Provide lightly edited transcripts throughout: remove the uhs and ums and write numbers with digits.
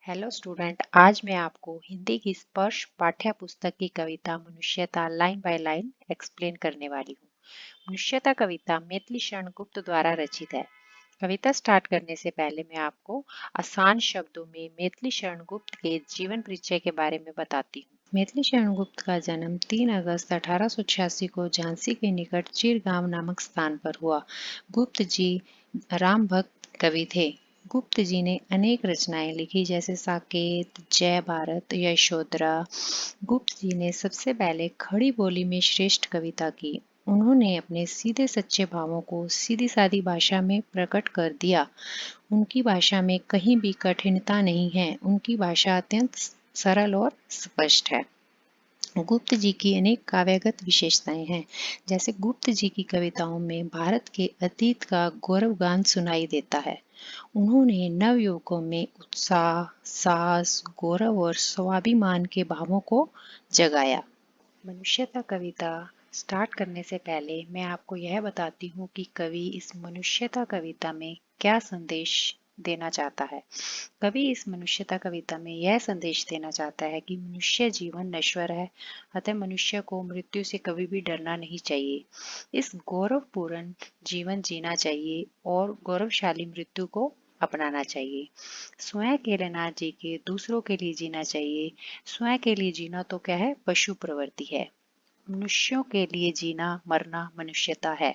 Hello student, आज मैं आपको हिंदी की स्पर्श पाठ्य पुस्तक की कविता मनुष्यता लाइन बाय लाइन एक्सप्लेन करने वाली हूँ। मनुष्यता कविता मैथिली शरण गुप्त द्वारा रचित है। कविता स्टार्ट करने से पहले मैं आपको आसान शब्दों में मैथिली शरण गुप्त के जीवन परिचय के बारे में बताती हूँ। मैथिली शरण गुप्त का जन्म 3 अगस्त 1886 को झांसी के निकट चिरगांव नामक स्थान पर हुआ। गुप्त जी राम भक्त कवि थे। गुप्त जी ने अनेक रचनाएं लिखी जैसे साकेत, जय भारत, यशोधरा। गुप्त जी ने सबसे पहले खड़ी बोली में श्रेष्ठ कविता की। उन्होंने अपने सीधे सच्चे भावों को सीधी सादी भाषा में प्रकट कर दिया। उनकी भाषा में कहीं भी कठिनता नहीं है। उनकी भाषा अत्यंत सरल और स्पष्ट है। गुप्त जी की अनेक काव्यगत विशेषताएं हैं। जैसे गुप्त जी की कविताओं में भारत के अतीत का गौरवगान सुनाई देता है। उन्होंने नवयुवकों में उत्साह, साहस, गौरव और स्वाभिमान के भावों को जगाया। मनुष्यता कविता स्टार्ट करने से पहले मैं आपको यह बताती हूँ कि कवि इस मनुष्यता कविता में क्या संदेश देना चाहता है। कवि इस मनुष्यता कविता में यह संदेश देना चाहता है कि मनुष्य जीवन नश्वर है, अतः मनुष्य को मृत्यु से कभी भी डरना नहीं चाहिए। इस गौरवपूर्ण जीवन जीना चाहिए और गौरवशाली मृत्यु को अपनाना चाहिए। स्वयं के लिए ना जी के दूसरों के लिए जीना चाहिए। स्वयं के लिए जीना तो क्या है, पशु प्रवृत्ति है। मनुष्यों के लिए जीना मरना मनुष्यता है।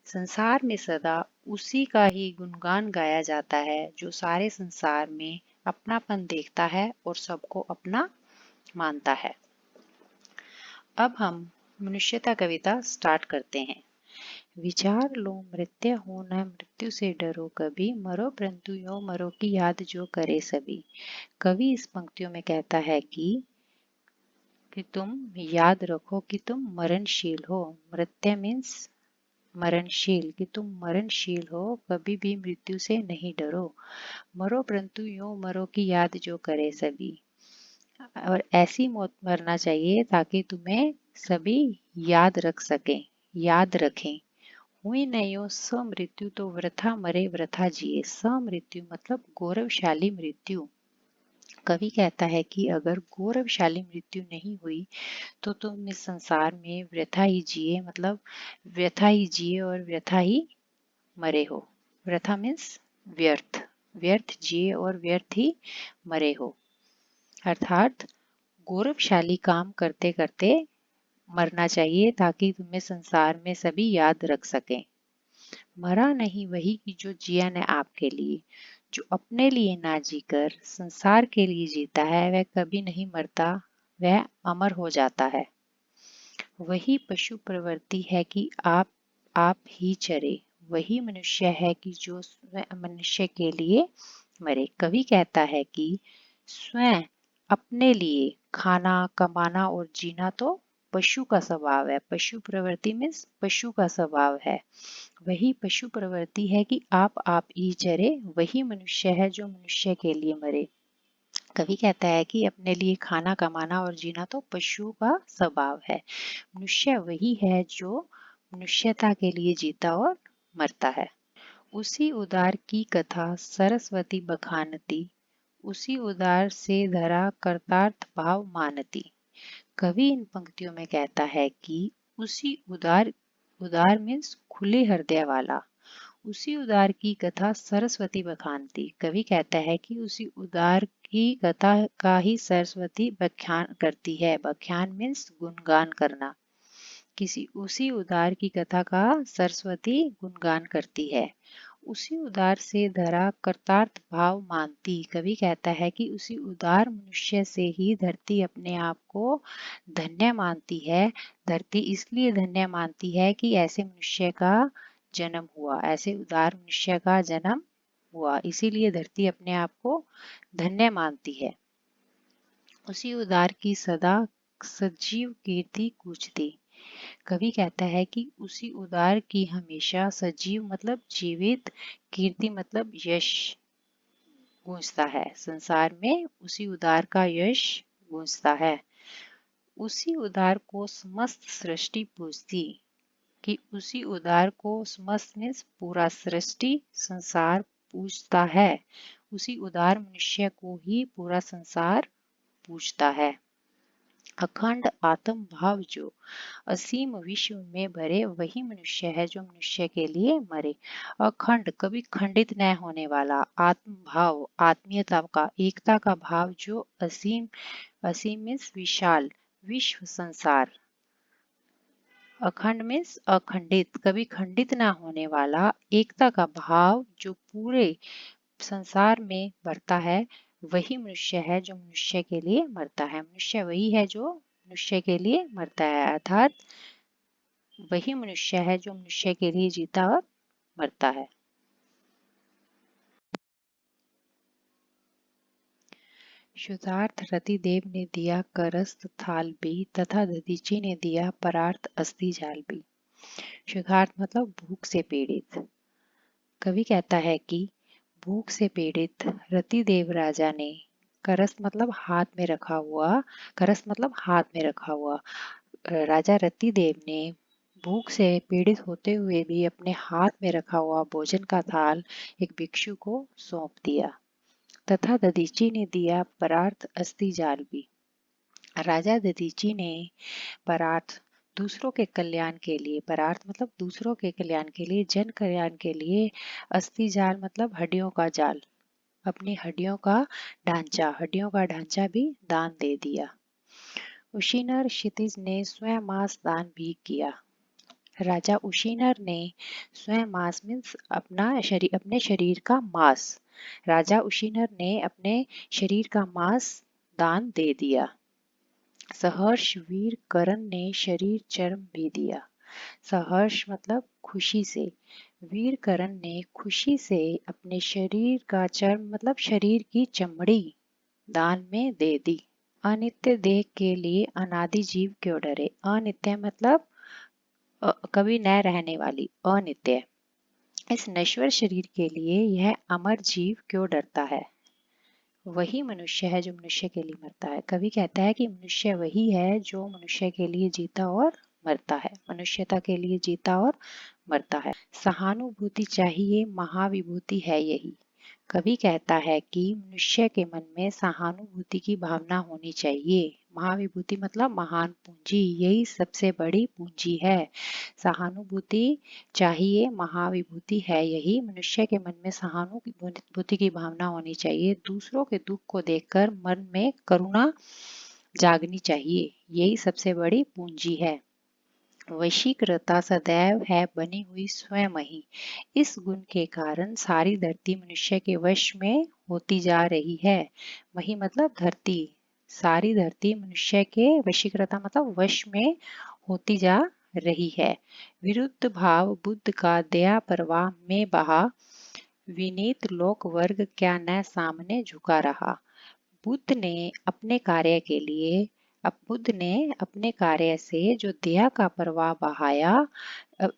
संसार में सदा उसी का ही गुणगान गाया जाता है जो सारे संसार में अपनापन देखता है और सबको अपना मानता है। अब हम मनुष्यता कविता स्टार्ट करते हैं। विचार लो मृत्यु हो न मृत्यु से डरो कभी, मरो परंतु यो मरो की याद जो करे सभी। कवि इस पंक्तियों में कहता है कि तुम याद रखो कि तुम मरणशील हो। मृत्यु मीन्स मरणशील, कि तुम मरणशील हो, कभी भी मृत्यु से नहीं डरो। मरो परंतु यूं मरो की याद जो करे सभी। और ऐसी मौत मरना चाहिए ताकि तुम्हें सभी याद रख सकें, याद रखें। हुई नहीं हो समृत्यु तो वृथा मरे वृथा जिए। समृत्यु मतलब गौरवशाली मृत्यु। कवि कहता है कि अगर गौरवशाली मृत्यु नहीं हुई तो तुम इस संसार में व्यथा ही जिए, मतलब व्यथा ही जिए और व्यथा ही मरे हो। व्यथा मीन्स व्यर्थ, व्यर्थ जिए और व्यर्थ ही मरे हो। अर्थात गौरवशाली काम करते करते मरना चाहिए ताकि तुम्हें संसार में सभी याद रख सकें। मरा नहीं वही कि जो जिया न आपके लिए। जो अपने लिए ना जीकर संसार के लिए जीता है वह कभी नहीं मरता, वह अमर हो जाता है। वही पशु प्रवृत्ति है कि आप ही चरे। वही मनुष्य है कि जो स्वयं मनुष्य के लिए मरे। कवि कहता है कि स्वयं अपने लिए खाना, कमाना और जीना तो पशु का स्वभाव है। पशु प्रवृत्ति मीन्स पशु का स्वभाव है। वही पशु प्रवृत्ति है कि आप ही चरे। वही मनुष्य है जो मनुष्य के लिए मरे। कवि कहता है कि अपने लिए खाना, कमाना और जीना तो पशु का स्वभाव है। मनुष्य वही है जो मनुष्यता के लिए जीता और मरता है। उसी उदार की कथा सरस्वती बखानती, उसी उदार से धरा कर्तार्थ भाव मानती। कवि इन पंक्तियों में कहता है कि उसी उदार, उदार मीन्स खुले हृदय वाला, उसी उदार की कथा सरस्वती बखानती। कवि कहता है कि उसी उदार की कथा का ही सरस्वती व्याख्यान करती है। व्याख्यान मीन्स गुणगान करना। किसी उसी उदार की कथा का सरस्वती गुणगान करती है। उसी उदार से धरा कर्तार्थ भाव मानती। कवि कहता है कि उसी उदार मनुष्य से ही धरती अपने आप को धन्य मानती है। धरती इसलिए धन्य मानती है कि ऐसे मनुष्य का जन्म हुआ, ऐसे उदार मनुष्य का जन्म हुआ, इसीलिए धरती अपने आप को धन्य मानती है। उसी उदार की सदा सजीव कीर्ति गूंजती। कवि कहता है कि उसी उदार की हमेशा सजीव मतलब जीवित, कीर्ति मतलब यश गूंजता है। संसार में उसी उदार का यश गूंजता है। उसी उदार को समस्त सृष्टि पूजती। कि उसी उदार को समस्त मीन्स पूरा सृष्टि संसार पूजता है। उसी उदार मनुष्य को ही पूरा संसार पूजता है। अखंड आत्म भाव जो असीम विश्व में भरे वही मनुष्य है जो मनुष्य के लिए मरे। अखंड कभी खंडित न होने वाला, आत्म भाव आत्मीयता का, एकता का भाव जो असीम, असीम मीन्स विशाल, विश्व संसार, अखंड मीन्स अखंडित, कभी खंडित ना होने वाला, एकता का भाव जो पूरे संसार में बढ़ता है, वही मनुष्य है जो मनुष्य के लिए मरता है। मनुष्य वही है जो मनुष्य के लिए मरता है, अर्थात वही मनुष्य है जो मनुष्य के लिए जीता और मरता है। शुद्धार्थ रतिदेव ने दिया करस्त थाल भी तथा दधीची ने दिया परार्थ अस्थि जाल भी। शुद्धार्थ मतलब भूख से पीड़ित। कवि कहता है कि भूख से पीड़ित रतिदेव राजा ने, करस्त मतलब हाथ में रखा हुआ, करस्त मतलब हाथ में रखा हुआ, राजा रतिदेव ने भूख से पीड़ित होते हुए भी अपने हाथ में रखा हुआ भोजन का थाल एक भिक्षु को सौंप दिया। तथा दधीची ने दिया परार्थ अस्थि जाल भी। राजा दधीची ने परार्थ दूसरों के कल्याण के लिए, परार्थ मतलब दूसरों के कल्याण के लिए, जन कल्याण के लिए, अस्थि जाल मतलब हड्डियों का जाल, अपनी हड्डियों का ढांचा भी दान दे दिया। उशीनर क्षितिज ने स्वयं मांस दान भी किया। राजा उशीनर ने स्वयं मांस मीन्स अपने शरीर का मांस, राजा उशीनर ने अपने शरीर का मांस दान दे दिया। सहर्ष वीर करण ने शरीर चर्म भी दिया। सहर्ष मतलब खुशी से, वीर करण ने खुशी से अपने शरीर का चर्म मतलब शरीर की चमड़ी दान में दे दी। अनित्य देह के लिए अनादि जीव क्यों डरे। अनित्य मतलब कभी न रहने वाली, अनित्य। इस नश्वर शरीर के लिए यह अमर जीव क्यों डरता है। वही मनुष्य है जो मनुष्य के लिए मरता है। कवि कहता है कि मनुष्य वही है जो मनुष्य के लिए जीता और मरता है, मनुष्यता के लिए जीता और मरता है। सहानुभूति चाहिए महाविभूति है यही। कवि कहता है कि मनुष्य के मन में सहानुभूति की भावना होनी चाहिए। महाविभूति मतलब महान पूंजी, यही सबसे बड़ी पूंजी है। सहानुभूति चाहिए महाविभूति है यही। मनुष्य के मन में सहानुभूति की भावना होनी चाहिए। दूसरों के दुख को देखकर मन में करुणा जागनी चाहिए, यही सबसे बड़ी पूंजी है। वशीकृता सदैव है बनी हुई स्वयं ही। इस गुण के कारण सारी धरती मनुष्य के वश में होती जा रही है। वही मतलब धरती, सारी धरती मनुष्य के वशीकृता मतलब वश में होती जा रही है। विरुद्ध भाव बुद्ध का दया प्रवाह में बहा, विनीत लोक वर्ग क्या न सामने झुका रहा। बुद्ध ने अपने कार्य के लिए, अब बुद्ध ने अपने कार्य से जो दया का प्रवाह बहाया,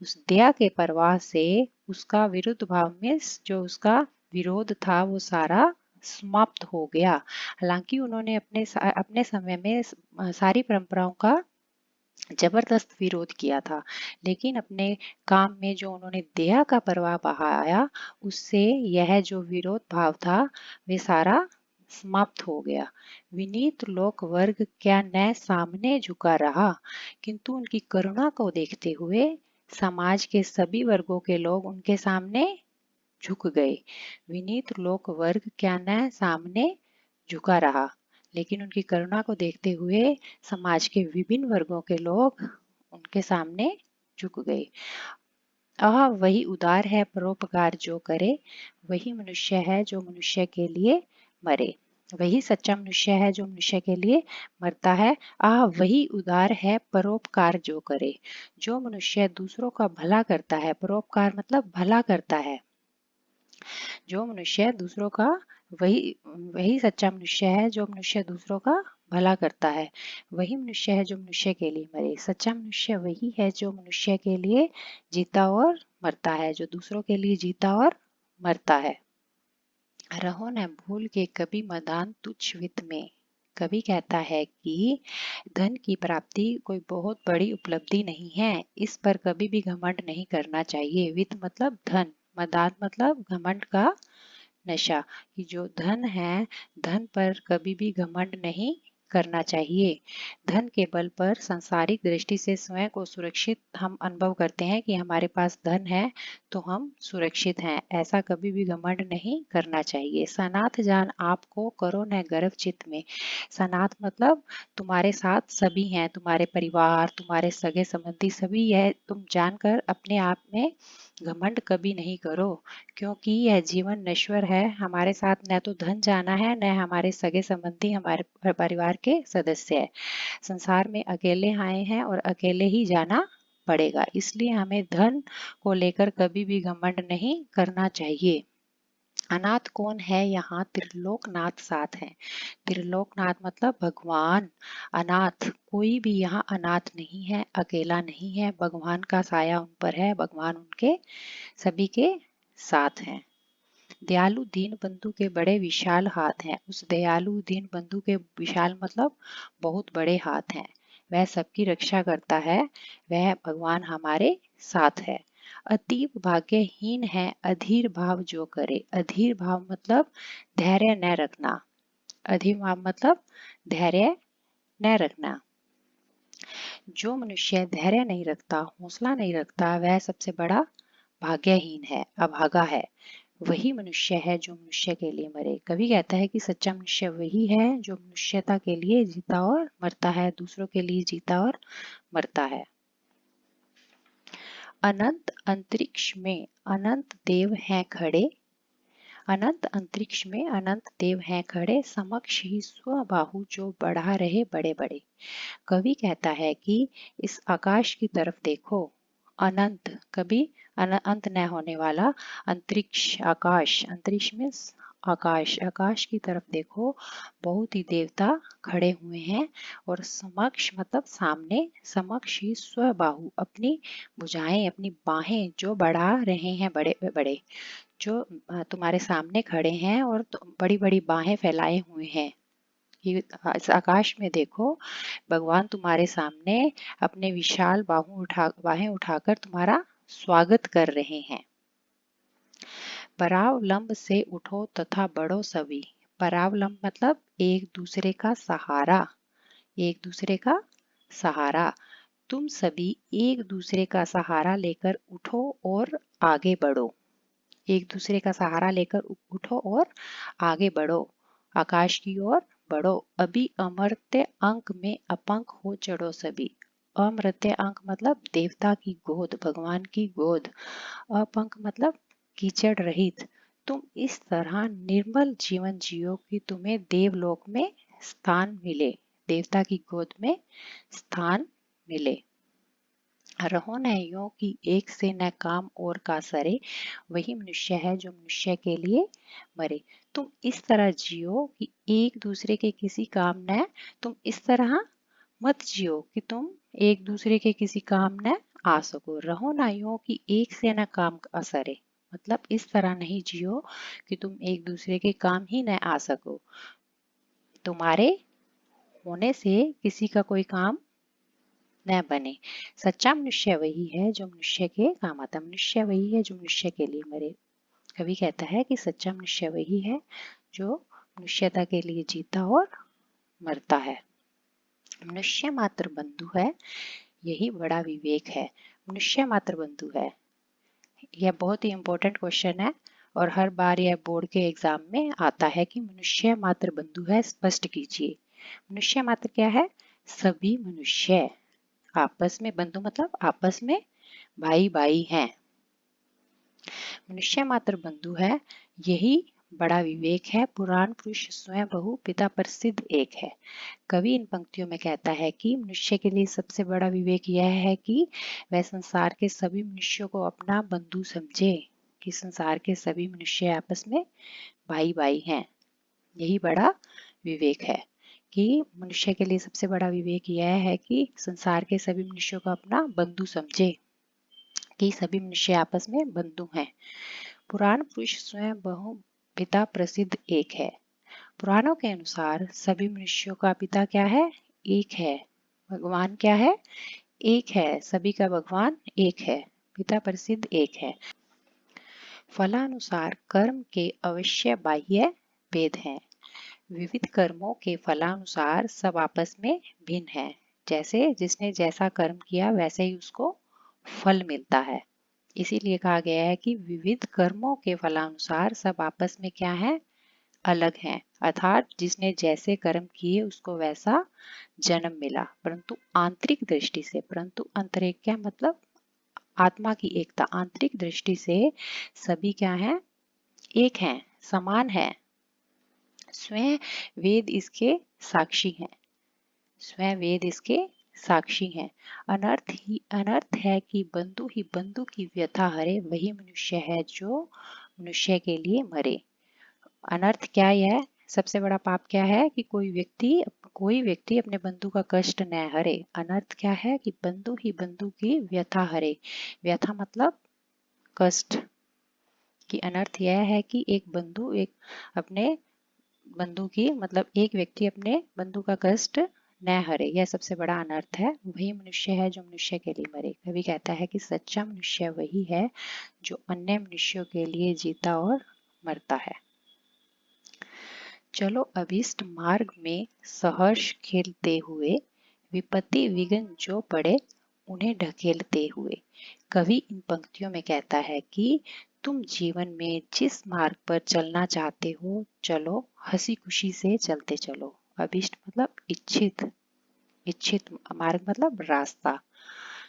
उस दया के प्रवाह से उसका विरुद्ध भाव में जो उसका विरोध था वो सारा समाप्त हो गया। हालांकि उन्होंने अपने समय में सारी परंपराओं का जबरदस्त विरोध किया था, लेकिन अपने काम में जो उन्होंने दया का प्रवाह बहाया, उससे यह जो विरोध भाव था वे सारा समाप्त हो गया। विनीत लोक वर्ग क्या न सामने झुका रहा, किंतु उनकी करुणा को देखते हुए समाज के सभी वर्गों के लोग उनके सामने झुक गए। विनीत लोक वर्ग क्या न सामने झुका रहा, लेकिन उनकी करुणा को देखते हुए समाज के विभिन्न वर्गों के लोग उनके सामने झुक गए। वही उदार है परोपकार जो करे, वही मनुष्य है जो मनुष्य के लिए मरे। वही सच्चा मनुष्य है जो मनुष्य के लिए मरता है। वही उदार है परोपकार जो करे। जो मनुष्य दूसरों का भला करता है, परोपकार मतलब भला करता है, जो मनुष्य दूसरों का, वही वही सच्चा मनुष्य है जो मनुष्य दूसरों का भला करता है। वही मनुष्य है जो मनुष्य के लिए मरे। सच्चा मनुष्य वही है जो मनुष्य के लिए जीता और मरता है, जो दूसरों के लिए जीता और मरता है। रहो न भूल के कभी मदान तुच्छ वित्त में। कवि कहता है कि धन की प्राप्ति कोई बहुत बड़ी उपलब्धि नहीं है, इस पर कभी भी घमंड नहीं करना चाहिए। वित्त मतलब धन, मदान मतलब घमंड का नशा कि जो धन है, धन पर कभी भी घमंड नहीं करना चाहिए। धन के बल पर सांसारिक दृष्टि से स्वयं को सुरक्षित हम अनुभव करते हैं कि हमारे पास धन है तो हम सुरक्षित हैं, ऐसा कभी भी घमंड नहीं करना चाहिए। सनाथ जान आपको करो न गर्व चित्त में। सनाथ मतलब तुम्हारे साथ सभी हैं, तुम्हारे परिवार, तुम्हारे सगे संबंधी सभी है, तुम जानकर अपने आप में घमंड कभी नहीं करो, क्योंकि यह जीवन नश्वर है। हमारे साथ न तो धन जाना है, न हमारे सगे संबंधी, हमारे परिवार के सदस्य है। संसार में अकेले आए हैं और अकेले ही जाना पड़ेगा, इसलिए हमें धन को लेकर कभी भी घमंड नहीं करना चाहिए। अनाथ कौन है यहाँ? त्रिलोकनाथ साथ है। त्रिलोकनाथ मतलब भगवान। अनाथ कोई भी यहाँ अनाथ नहीं है, अकेला नहीं है, भगवान का साया उन पर है, भगवान उनके सभी के साथ हैं। दयालु दीन बंधु के बड़े विशाल हाथ हैं। उस दयालु दीन बंधु के विशाल मतलब बहुत बड़े हाथ हैं, वह सबकी रक्षा करता है, वह भगवान हमारे साथ है। अतीब भाग्यहीन है अधीर भाव जो करे। अधीर भाव मतलब धैर्य न रखना। अधीर भाव मतलब धैर्य न रखना। जो मनुष्य धैर्य नहीं रखता, हौसला नहीं रखता, वह सबसे बड़ा भाग्यहीन है, अभागा है। वही मनुष्य है जो मनुष्य के लिए मरे। कवि कहता है कि सच्चा मनुष्य वही है जो मनुष्यता के लिए जीता और मरता है, दूसरों के लिए जीता और मरता है। अनंत अंतरिक्ष में अनंत देव हैं खड़े। अनंत अंतरिक्ष में अनंत देव हैं खड़े, समक्ष ही स्वबाहु जो बढ़ा रहे बड़े बड़े। कवि कहता है कि इस आकाश की तरफ देखो। अनंत कभी अंत न होने वाला अंतरिक्ष, आकाश, अंतरिक्ष में आकाश, आकाश की तरफ देखो, बहुत ही देवता खड़े हुए हैं। और समक्ष मतलब सामने, समक्ष ही स्वबाहु अपनी भुजाएं, अपनी बाहें जो बढ़ा रहे हैं बड़े बड़े, जो तुम्हारे सामने खड़े हैं और बड़ी बड़ी बाहें फैलाए हुए हैं। इस आकाश में देखो, भगवान तुम्हारे सामने अपने विशाल बाहें उठाकर तुम्हारा स्वागत कर रहे हैं। परावलंब से उठो तथा बढ़ो सभी। परावलंब मतलब एक दूसरे का सहारा, एक दूसरे का सहारा। तुम सभी एक दूसरे का सहारा लेकर उठो और आगे बढ़ो। एक दूसरे का सहारा लेकर उठो और आगे बढ़ो, आकाश की ओर बढ़ो। अभी अमर्त्य अंक में अपंक हो चढ़ो सभी। अमर्त्य अंक मतलब देवता की गोद, भगवान की गोद। अपंक मतलब कीचड़ रहित। तुम इस तरह निर्मल जीवन जियो कि तुम्हें देवलोक में स्थान मिले, देवता की गोद में स्थान मिले। रहो न यो कि एक से न काम और का सरे, वही मनुष्य है जो मनुष्य के लिए मरे। तुम इस तरह जियो कि एक दूसरे के किसी काम न, तुम इस तरह मत जियो कि तुम एक दूसरे के किसी काम न आ सको। रहो ना यो कि एक से न काम असरे, मतलब इस तरह नहीं जियो कि तुम एक दूसरे के काम ही न आ सको, तुम्हारे होने से किसी का कोई काम न बने। सच्चा मनुष्य वही है जो मनुष्य के काम आता। मनुष्य वही है जो मनुष्य के लिए मरे। कवि कहता है कि सच्चा मनुष्य वही है जो मनुष्यता के लिए जीता और मरता है। मनुष्य मात्र बंधु है, यही बड़ा विवेक है। मनुष्य मात्र बंधु है, यह बहुत ही इंपॉर्टेंट क्वेश्चन है और हर बार यह बोर्ड के एग्जाम में आता है कि मनुष्य मात्र बंधु है, स्पष्ट कीजिए। मनुष्य मात्र क्या है? सभी मनुष्य आपस में, बंधु मतलब आपस में भाई भाई हैं। मनुष्य मात्र बंधु है, यही बड़ा विवेक है। पुराण पुरुष स्वयं बहु पिता प्रसिद्ध एक है। कवि इन पंक्तियों में कहता है कि मनुष्य के लिए सबसे बड़ा विवेक यह है कि वह संसार के सभी मनुष्यों को अपना बंधु समझे, कि संसार के सभी मनुष्य आपस में भाई भाई हैं। यही बड़ा विवेक है कि मनुष्य के लिए सबसे बड़ा विवेक यह है कि संसार के सभी मनुष्यों को अपना बंधु समझे, कि सभी मनुष्य आपस में बंधु हैं। पुराण पुरुष स्वयं बहु पिता प्रसिद्ध एक है। पुराणों के अनुसार सभी मनुष्यों का पिता क्या है? एक है। भगवान क्या है? एक है। सभी का भगवान एक है, पिता प्रसिद्ध एक है। फलानुसार कर्म के अवश्य बाह्य भेद हैं। विविध कर्मों के फलानुसार सब आपस में भिन्न है। जैसे जिसने जैसा कर्म किया वैसे ही उसको फल मिलता है। इसीलिए कहा गया है कि विविध कर्मों के फलानुसार सब आपस में क्या है, अलग हैं। अर्थात जिसने जैसे कर्म किए उसको वैसा जन्म मिला, परंतु आंतरिक दृष्टि से, परंतु अंतरिक क्या मतलब आत्मा की एकता, आंतरिक दृष्टि से सभी क्या है, एक हैं, समान है। स्वयं वेद इसके साक्षी हैं। स्वयं वेद इसके साक्षी हैं। अनर्थ ही अनर्थ है कि बंधु ही बंधु की व्यथा हरे, वही मनुष्य है जो मनुष्य के लिए मरे। अनर्थ क्या है, सबसे बड़ा पाप क्या है कि कोई व्यक्ति अपने बंधु का कष्ट न हरे। अनर्थ क्या है कि बंधु ही बंधु की व्यथा हरे। व्यथा मतलब कष्ट। कि अनर्थ यह है कि एक बंधु एक अपने बंधु की मतलब एक व्यक्ति अपने बंधु का कष्ट न हरे, यह सबसे बड़ा अनर्थ है। वही मनुष्य है जो मनुष्य के लिए मरे। कवि कहता है कि सच्चा मनुष्य वही है जो अन्य मनुष्यों के लिए जीता और मरता है। चलो अभीष्ट मार्ग में सहर्ष खेलते हुए, विपत्ति विघ्न जो पड़े उन्हें ढकेलते हुए। कवि इन पंक्तियों में कहता है कि तुम जीवन में जिस मार्ग पर चलना चाहते हो चलो, हंसी खुशी से चलते चलो। अभीष्ट मतलब इच्छित, इच्छित मार्ग मतलब रास्ता।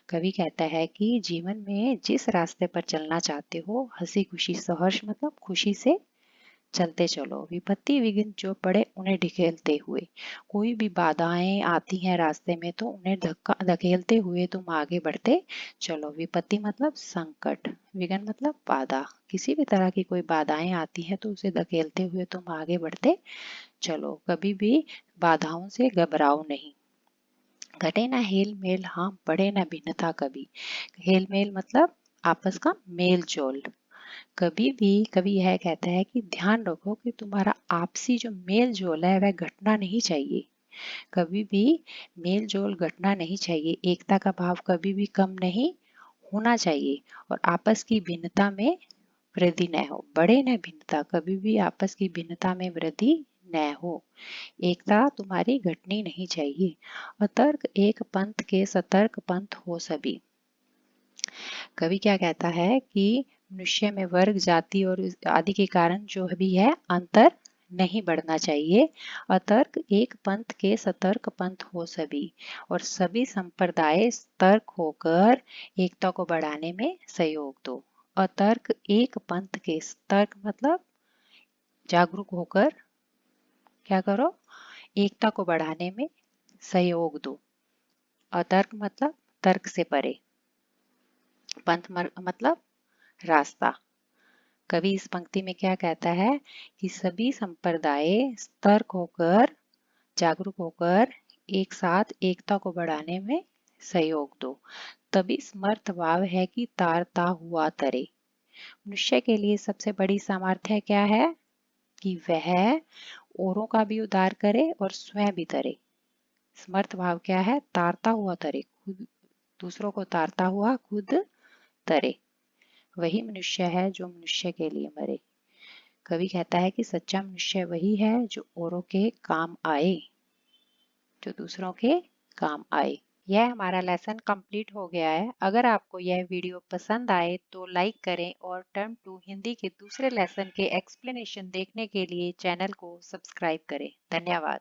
कवि कहता है कि जीवन में जिस रास्ते पर चलना चाहते हो हंसी खुशी, सहर्ष मतलब खुशी से चलते चलो। विपत्ति विघ्न जो पड़े उन्हें ढकेलते हुए। कोई भी बाधाएं आती हैं रास्ते में तो उन्हें धकेलते हुए तुम आगे बढ़ते चलो। विपत्ति मतलब संकट, विघ्न मतलब बाधा। किसी भी तरह की कोई बाधाएं आती हैं तो उसे धकेलते हुए तुम आगे बढ़ते चलो। कभी भी बाधाओं से घबराओ नहीं। घटे ना हेल मेल, हाँ बढ़े ना भिन्नता कभी। हेल मेल मतलब आपस का मेल जोल। कभी भी कभी यह कहता है कि ध्यान रखो कि तुम्हारा आपसी जो मेल जोल है वह घटना नहीं चाहिए। कभी भी मेल जोल घटना नहीं चाहिए। एकता का भाव कभी भी कम नहीं होना चाहिए और आपस की भिन्नता में वृद्धि न हो। बढ़े न भिन्नता, कभी भी आपस की भिन्नता में वृद्धि न हो। एकता तुम्हारी घटनी नहीं चाहिए। अतर्क एक पंथ के सतर्क पंथ हो सभी। कवि क्या कहता है कि मनुष्य में वर्ग जाति और आदि के कारण जो भी है अंतर नहीं बढ़ना चाहिए। अतर्क एक पंथ के सतर्क पंथ हो सभी, और सभी संप्रदाय सतर्क होकर एकता को बढ़ाने में सहयोग दो। अतर्क एक पंथ के, सतर्क मतलब जागरूक होकर क्या करो, एकता को बढ़ाने में सहयोग दो। अतर्क मतलब तर्क से परे, पंथ मतलब रास्ता। कवि इस पंक्ति में क्या कहता है कि सभी संप्रदाय सतर्क होकर, जागरूक होकर एक साथ एकता को बढ़ाने में सहयोग दो। तभी समर्थ भाव है कि तारता हुआ तरे। मनुष्य के लिए सबसे बड़ी सामर्थ्य क्या है कि वह औरों का भी उद्धार करे और स्वयं भी तरे। समर्थ भाव क्या है, तारता हुआ तरे, खुद दूसरों को तारता हुआ खुद तरे। वही मनुष्य है जो मनुष्य के लिए मरे। कवि कहता है कि सच्चा मनुष्य वही है जो औरों के काम आए, जो दूसरों के काम आए। यह हमारा लेसन कंप्लीट हो गया है। अगर आपको यह वीडियो पसंद आए तो लाइक करें और टर्म टू हिंदी के दूसरे लेसन के एक्सप्लेनेशन देखने के लिए चैनल को सब्सक्राइब करें। धन्यवाद।